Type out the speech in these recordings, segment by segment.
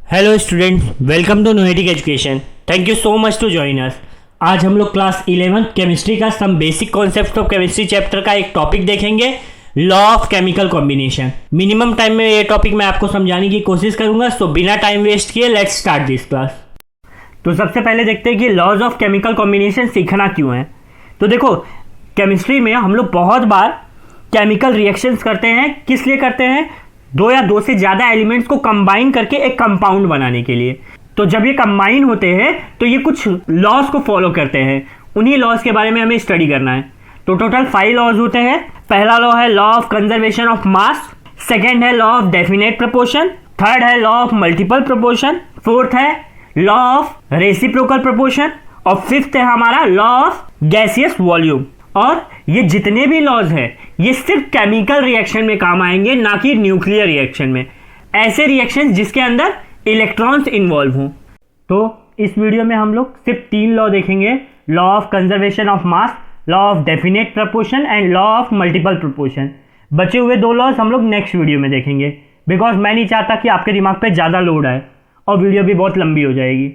Hello students, welcome to Noetic Education. Thank you so much to join us. आज हम लोग class 11 chemistry का some basic concept of chemistry chapter का एक topic देखेंगे, law of chemical combination. Minimum time में ये topic मैं आपको समझाने की कोशिश करूंगा, सो बिना टाइम वेस्ट किए लेट्स स्टार्ट दिस क्लास। तो सबसे पहले देखते हैं कि लॉज ऑफ केमिकल कॉम्बिनेशन सीखना क्यों है। तो देखो, केमिस्ट्री में हम लोग बहुत बार केमिकल रिएक्शंस करते हैं। किस लिए करते हैं? दो या दो से ज़्यादा एलिमेंट्स को कंबाइन करके एक कंपाउंड बनाने के लिए। तो जब ये कंबाइन होते हैं तो ये कुछ लॉज को फॉलो करते हैं। उन्हीं लॉज के बारे में हमें स्टडी करना है। तो टोटल 5 लॉज होते हैं। पहला लॉ है law of conservation of mass, second है law of definite proportion, third है law of multiple proportion, fourth है लॉ ऑफ रेसिप्रोकल प्रोपोर्शन और फिफ्थ है हमारा लॉ ऑफ गैसियस वॉल्यूम। और ये जितने भी लॉज हैं ये सिर्फ केमिकल रिएक्शन में काम आएंगे, ना कि न्यूक्लियर रिएक्शन में। ऐसे रिएक्शन जिसके अंदर इलेक्ट्रॉन्स इन्वॉल्व हों। तो इस वीडियो में हम लोग सिर्फ 3 लॉ देखेंगे, law of conservation of mass, law of definite proportion and law of multiple proportion. बचे हुए 2 लॉज हम लोग नेक्स्ट वीडियो में देखेंगे, बिकॉज मैं नहीं चाहता कि आपके दिमाग पे ज़्यादा लोड आए और वीडियो भी बहुत लंबी हो जाएगी।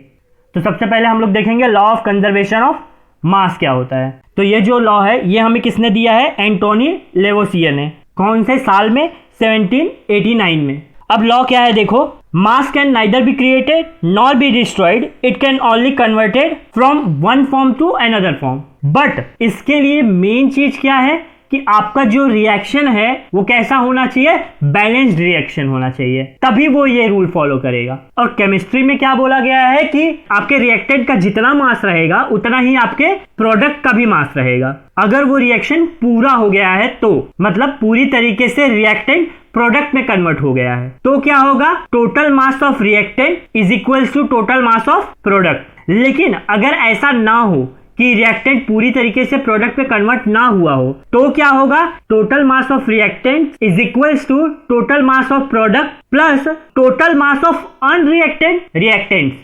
तो सबसे पहले हम लोग देखेंगे लॉ ऑफ कंजर्वेशन ऑफ मास क्या होता है। तो ये जो लॉ है ये हमें किसने दिया है? एंटोनी लेवोसियर ने। कौन से साल में? 1789 में। अब लॉ क्या है देखो, mass can neither be created nor be destroyed, it can only converted from one form to another form. But इसके लिए मेन चीज क्या है कि आपका जो रिएक्शन है वो कैसा होना चाहिए? बैलेंस्ड रिएक्शन होना चाहिए, तभी वो ये रूल फॉलो करेगा। और केमिस्ट्री में क्या बोला गया है कि आपके रिएक्टेंट का जितना मास रहेगा उतना ही आपके प्रोडक्ट का भी मास रहेगा। अगर वो रिएक्शन पूरा हो गया है तो मतलब पूरी तरीके से रिएक्टेंट प्रोडक्ट में कन्वर्ट हो गया है तो क्या होगा? Total mass of reactant is equals to total mass of product. लेकिन अगर ऐसा ना हो कि रिएक्टेंट पूरी तरीके से प्रोडक्ट पे कन्वर्ट ना हुआ हो तो क्या होगा? Total mass of reactant is equals to total mass of product plus total mass of unreactant reactants.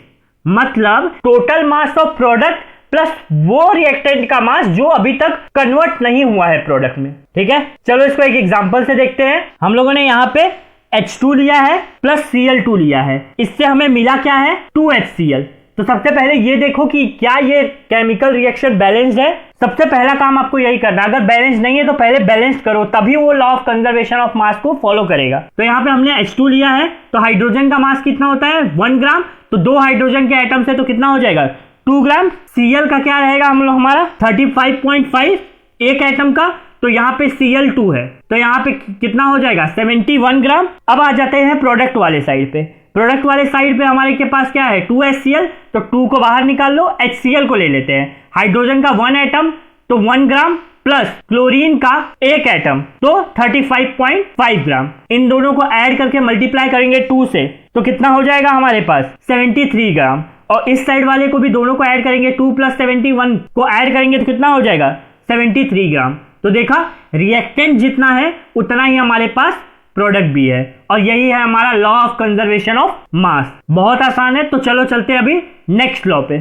मतलब total mass of product plus वो रिएक्टेंट का मास जो अभी तक कन्वर्ट नहीं हुआ है प्रोडक्ट में। ठीक है, चलो इसको एक एग्जांपल से देखते हैं। हम लोगों ने यहाँ पे H2 लिया है प्लस Cl2 लिया है, इससे हमें मिला क्या है? 2HCl। तो सबसे पहले ये देखो कि क्या ये केमिकल रिएक्शन बैलेंस्ड है। सबसे पहला काम आपको यही करना है। अगर बैलेंस नहीं है तो पहले बैलेंस करो, तभी वो लॉ ऑफ कंजर्वेशन ऑफ मास को फॉलो करेगा। तो यहाँ पे हमने H2 लिया है तो हाइड्रोजन का मास कितना होता है? 1 ग्राम। तो 2 हाइड्रोजन के एटम से तो कितना हो जाएगा? 2 ग्राम। Cl का क्या रहेगा हम लोग हमारा? 35.5 एक एटम का। तो यहाँ पे Cl2 है तो यहाँ पे कितना हो जाएगा? 71 ग्राम। अब आ जाते हैं प्रोडक्ट वाले साइड पे। प्रोडक्ट वाले साइड पे हमारे के पास क्या है? 2HCl। तो 2 को बाहर निकाल लो, HCl को ले लेते हैं। हाइड्रोजन का 1 एटम तो 1 ग्राम प्लस क्लोरीन का 1 एटम तो 35.5 ग्राम। इन दोनों को ऐड करके मल्टीप्लाई करेंगे 2 से तो कितना हो जाएगा हमारे पास? 73 ग्राम। और इस साइड वाले को भी दोनों को ऐड करेंगे, 2 प्लस 71 को ऐड करेंगे तो कितना हो जाएगा? 73 ग्राम। तो देखा, रिएक्टेंट जितना है उतना ही हमारे पास प्रोडक्ट भी है। और यही है हमारा लॉ ऑफ कंजर्वेशन ऑफ मास। बहुत आसान है। तो चलो चलते हैं अभी नेक्स्ट लॉ पे।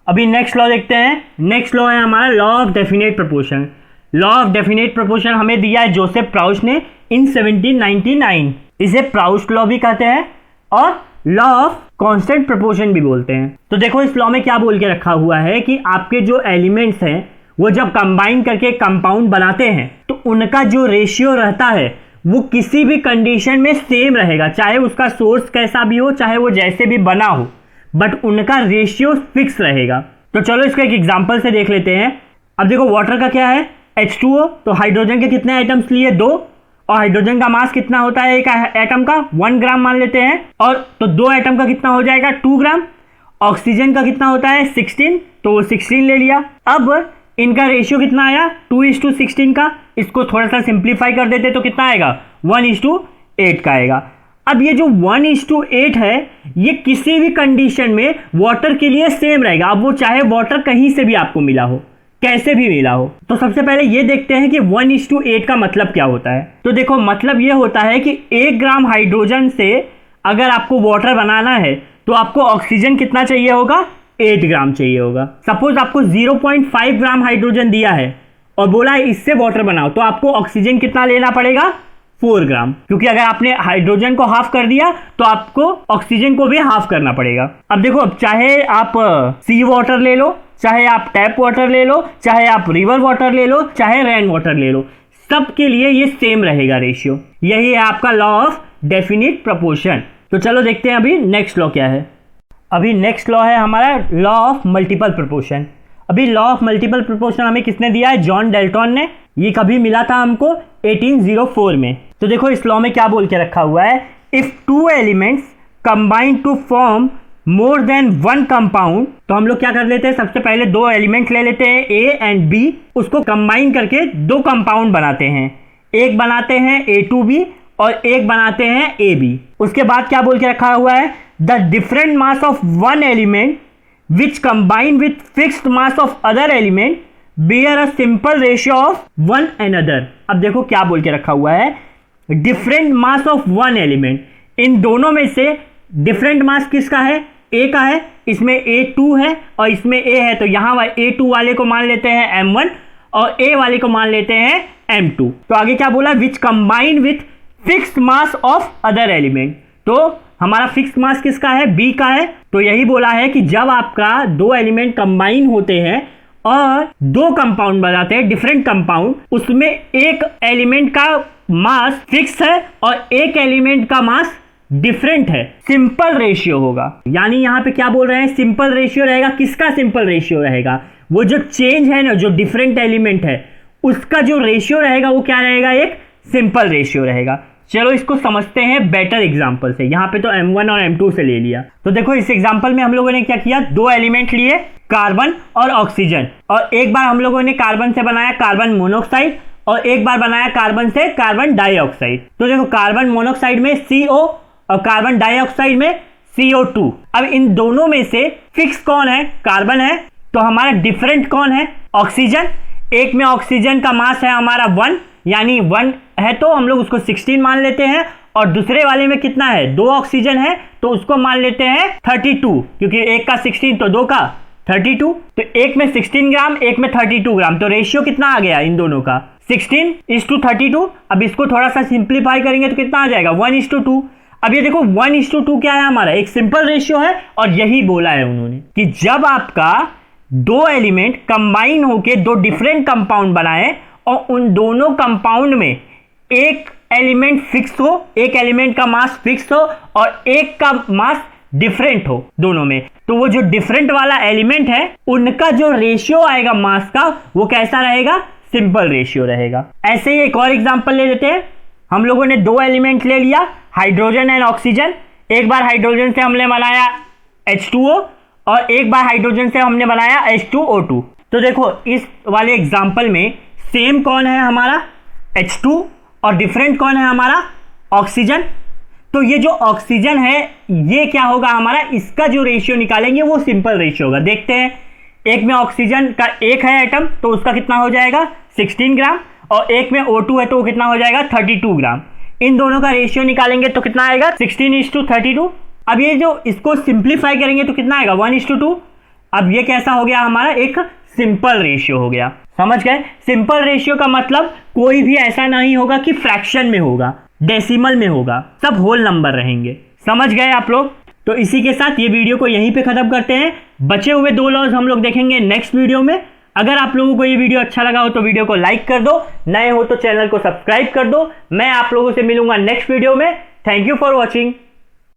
अभी नेक्स्ट लॉ देखते हैं। नेक्स्ट लॉ है हमारा law of definite proportion. Law of definite proportion हमें दिया है जोसेफ प्राउस्ट ने इन 1799। इसे प्राउस्ट लॉ भी कहते हैं और लॉ ऑफ कांस्टेंट प्रोपोर्शन भी बोलते हैं। तो देखो इस लॉ में क्या बोल के रखा हुआ है कि आपके जो एलिमेंट्स हैं वो जब कंबाइन करके कंपाउंड बनाते हैं तो उनका जो रेशियो रहता है वो किसी भी कंडीशन में सेम रहेगा, चाहे उसका सोर्स कैसा भी हो, चाहे वो जैसे भी बना हो, बट उनका रेशियो फिक्स रहेगा। तो चलो इसको एक एग्जांपल से देख लेते हैं। अब देखो वाटर का क्या है? H2O। तो हाइड्रोजन के कितने आइटम्स लिए? 2। और हाइड्रोजन का मास कितना होता है एक एटम का? 1 ग्राम मान लेते हैं। और तो 2 एटम का कितना हो जाएगा? 2 ग्राम। ऑक्सीजन का कितना होता है? 16। तो वो 16 ले लिया। अब इनका रेशियो कितना आया? 2:16 का। इसको थोड़ा सा सिंप्लीफाई कर देते तो कितना आएगा? 1:8 का आएगा। अब ये जो 1:8 है ये किसी भी कंडीशन में वाटर के लिए सेम रहेगा। अब वो चाहे वाटर कहीं से भी आपको मिला हो, कैसे भी मिला हो। तो सबसे पहले ये देखते हैं कि 1:8 का मतलब क्या होता है। तो देखो मतलब ये होता है कि 1 ग्राम हाइड्रोजन से अगर आपको वाटर बनाना है तो आपको ऑक्सीजन कितना चाहिए होगा? 8 ग्राम चाहिए होगा। सपोज आपको 0.5 ग्राम हाइड्रोजन दिया है और बोला है इससे वाटर बनाओ, तो आपको ऑक्सीजन कितना लेना पड़ेगा? 4 ग्राम, क्योंकि अगर आपने हाइड्रोजन को हाफ कर दिया तो आपको ऑक्सीजन को भी हाफ करना पड़ेगा। अब देखो, चाहे आप सी वाटर ले लो, चाहे आप टैप वाटर ले लो, चाहे आप रिवर वाटर ले लो, चाहे रेन वाटर ले लो, सबके लिए ये सेम रहेगा रेशियो। यही है आपका लॉ ऑफ डेफिनिट प्रोपोर्शन। तो चलो देखते हैं अभी नेक्स्ट लॉ क्या है। अभी नेक्स्ट लॉ है हमारा लॉ ऑफ मल्टीपल प्रोपोर्शन। अभी लॉ ऑफ मल्टीपल प्रोपोर्शन हमें किसने दिया है? जॉन डेल्टन ने। ये कभी मिला था हमको 1804 में। तो देखो इस लॉ में क्या बोल के रखा हुआ है, if two elements combine to form more than one compound, तो हम लोग क्या कर लेते हैं, सबसे पहले दो एलिमेंट ले लेते हैं ए एंड बी, उसको कंबाइन करके दो कंपाउंड बनाते हैं। एक बनाते हैं A2B और एक बनाते हैं AB। उसके बाद क्या बोल के रखा हुआ है, the different mass of one element which combine with fixed mass of other element bear a simple ratio of one another. अब देखो क्या बोल के रखा हुआ है, different mass of one element, इन दोनों में से डिफरेंट मास किसका है? ए का है। इसमें A2 है और इसमें A है, तो यहां A2 वाले को मान लेते हैं M1 और A वाले को मान लेते हैं M2। तो आगे क्या बोला, which combine with fixed mass of other element, तो हमारा फिक्स्ड मास किसका है? B का है। तो यही बोला है कि जब आपका दो एलिमेंट कंबाइन होते हैं और दो कंपाउंड बनाते हैं, डिफरेंट कंपाउंड, उसमें एक एलिमेंट का मास फिक्स है और एक एलिमेंट का मास डिफरेंट है, सिंपल रेशियो होगा। यानी यहां पे क्या बोल रहे हैं, सिंपल रेशियो रहेगा। किसका सिंपल रेशियो रहेगा? वो जो चेंज है ना, जो डिफरेंट एलिमेंट है उसका जो रेशियो रहेगा वो क्या रहेगा? एक सिंपल रेशियो रहेगा। चलो इसको समझते हैं बेटर एग्जांपल से। यहाँ पे तो M1 और M2 से ले लिया। तो देखो इस एग्जांपल में हम लोगों ने क्या किया, दो एलिमेंट लिए, कार्बन और ऑक्सीजन, और एक बार हम लोगों ने कार्बन से बनाया कार्बन मोनोऑक्साइड और एक बार बनाया कार्बन से कार्बन डाइऑक्साइड। तो देखो कार्बन मोनोऑक्साइड में CO और कार्बन डाइऑक्साइड में CO2। अब इन दोनों में से फिक्स कौन है? कार्बन है। तो हमारा डिफरेंट कौन है? ऑक्सीजन। एक में ऑक्सीजन का मास है हमारा 1, यानी 1 है तो हम लोग उसको 16 मान लेते हैं, और दूसरे वाले में कितना है? 2 ऑक्सीजन है तो उसको मान लेते हैं 32, क्योंकि एक का 16 तो दो का 32। तो एक में 16 ग्राम, एक में 32 ग्राम। तो रेशियो कितना आ गया इन दोनों का? 16:32। अब इसको थोड़ा सा सिंप्लीफाई करेंगे तो कितना आ जाएगा? 1:2। अब ये देखो 1:2 क्या है हमारा? एक सिंपल रेशियो है। और यही बोला है उन्होंने कि जब आपका दो एलिमेंट कंबाइन होके दो डिफरेंट कंपाउंड बनाए और उन दोनों कंपाउंड में एक एलिमेंट फिक्स हो, एक एलिमेंट का मास फिक्स हो और एक का मास डिफरेंट हो दोनों में, तो वो जो डिफरेंट वाला एलिमेंट है उनका जो रेशियो आएगा मास का, वो कैसा रहेगा? सिंपल रेशियो रहेगा। ऐसे ही एक और एग्जांपल ले लेते हैं। हम लोगों ने दो एलिमेंट ले लिया, हाइड्रोजन एंड ऑक्सीजन। एक बार हाइड्रोजन से हमने बनाया H2O और एक बार हाइड्रोजन से हमने बनाया H2O2। तो देखो इस वाले एग्जांपल में सेम कौन है हमारा? H2, और डिफरेंट कौन है हमारा? ऑक्सीजन। तो ये जो ऑक्सीजन है ये क्या होगा हमारा? इसका जो रेशियो निकालेंगे वो सिंपल रेशियो होगा। देखते हैं, एक में ऑक्सीजन का एक है एटम तो उसका कितना हो जाएगा? 16 ग्राम, और एक में O2 है तो कितना हो जाएगा? 32 ग्राम। इन दोनों का रेशियो निकालेंगे तो कितना आएगा? 16:32। अब ये जो इसको सिंप्लीफाई करेंगे तो कितना आएगा? 1:2। अब ये कैसा हो गया हमारा? एक सिंपल रेशियो हो गया। समझ गए? सिंपल रेशियो का मतलब कोई भी ऐसा नहीं होगा कि फ्रैक्शन में होगा, डेसिमल में होगा, सब होल नंबर रहेंगे। समझ गए आप लोग? तो इसी के साथ ये वीडियो को यहीं पे खत्म करते हैं। बचे हुए 2 लॉज हम लोग देखेंगे नेक्स्ट वीडियो में। अगर आप लोगों को ये वीडियो अच्छा लगा हो तो वीडियो को लाइक कर दो, नए हो तो चैनल को सब्सक्राइब कर दो। मैं आप लोगों से मिलूंगा नेक्स्ट वीडियो में। Thank you for watching.